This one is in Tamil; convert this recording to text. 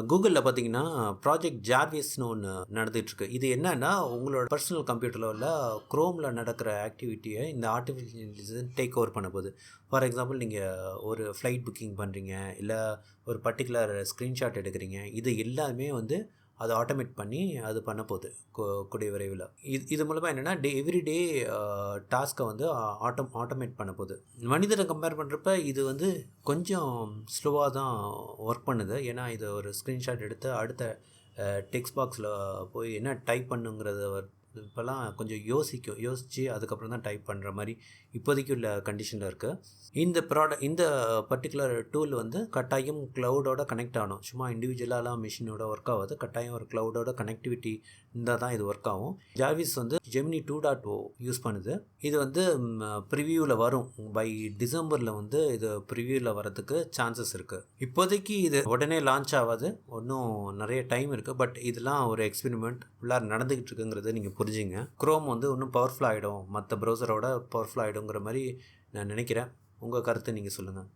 கூகுளில் பார்த்தீங்கன்னா ப்ராஜெக்ட் ஜார்விஸ்னு ஒன்று நடந்துகிட்ருக்கு. இது என்னன்னா உங்களோட பர்சனல் கம்ப்யூட்டரில் உள்ள க்ரோமில் நடக்கிற ஆக்டிவிட்டியை இந்த ஆர்டிஃபிஷியல் இன்டெலிஜென்ஸ் டேக் ஓவர் பண்ண போகுது. ஃபார் எக்ஸாம்பிள் நீங்கள் ஒரு ஃப்ளைட் புக்கிங் பண்ணுறீங்க, இல்லை ஒரு பர்டிகுலர் ஸ்க்ரீன்ஷாட் எடுக்கிறீங்க, இது எல்லாமே வந்து அதை ஆட்டோமேட் பண்ணி அது பண்ண போகுது கூடிய விரைவில். இது மூலமாக என்னென்னா எவ்ரிடே டாஸ்க்கை வந்து ஆட்டோமேட் பண்ண போகுது. மனிதரை கம்பேர் பண்ணுறப்ப இது வந்து கொஞ்சம் ஸ்லோவாக தான் ஒர்க் பண்ணுது. ஏன்னா இது ஒரு ஸ்க்ரீன்ஷாட் எடுத்து அடுத்த டெக்ஸ்ட் பாக்ஸில் போய் என்ன டைப் பண்ணுங்கிறத இப்போல்லாம் கொஞ்சம் யோசித்து அதுக்கப்புறம் தான் டைப் பண்ணுற மாதிரி இப்போதைக்கு உள்ள கண்டிஷனில் இருக்குது. இந்த பர்டிகுலர் டூல் வந்து கட்டாயம் க்ளவுடோட கனெக்ட் ஆகணும். சும்மா இண்டிவிஜுவலாலாம் மிஷினோட ஒர்க் ஆகாது. கட்டாயம் ஒரு க்ளவுடோட கனெக்டிவிட்டி இருந்தால் தான் இது ஒர்க் ஆகும். ஜார்விஸ் வந்து ஜெமினி 2.0 யூஸ் பண்ணுது. இது வந்து ப்ரிவியூவில் வரும். பை டிசம்பரில் வந்து இது ப்ரிவியூவில் வரதுக்கு சான்சஸ் இருக்குது. இப்போதைக்கு இது உடனே லான்ச் ஆகாது, இன்னும் நிறைய டைம் இருக்குது. பட் இதெல்லாம் ஒரு எக்ஸ்பெரிமெண்ட் ஃபுல்லாக நடந்துக்கிட்டு இருக்குங்கிறது நீங்கள் புரிஞ்சுங்க. க்ரோம் வந்து இன்னும் பவர்ஃபுல் ஆகிடும், மற்ற ப்ரௌசரோட பவர்ஃபுல் ஆகிடுங்கிற மாதிரி நான் நினைக்கிறேன். உங்கள் கருத்து நீங்கள் சொல்லுங்கள்.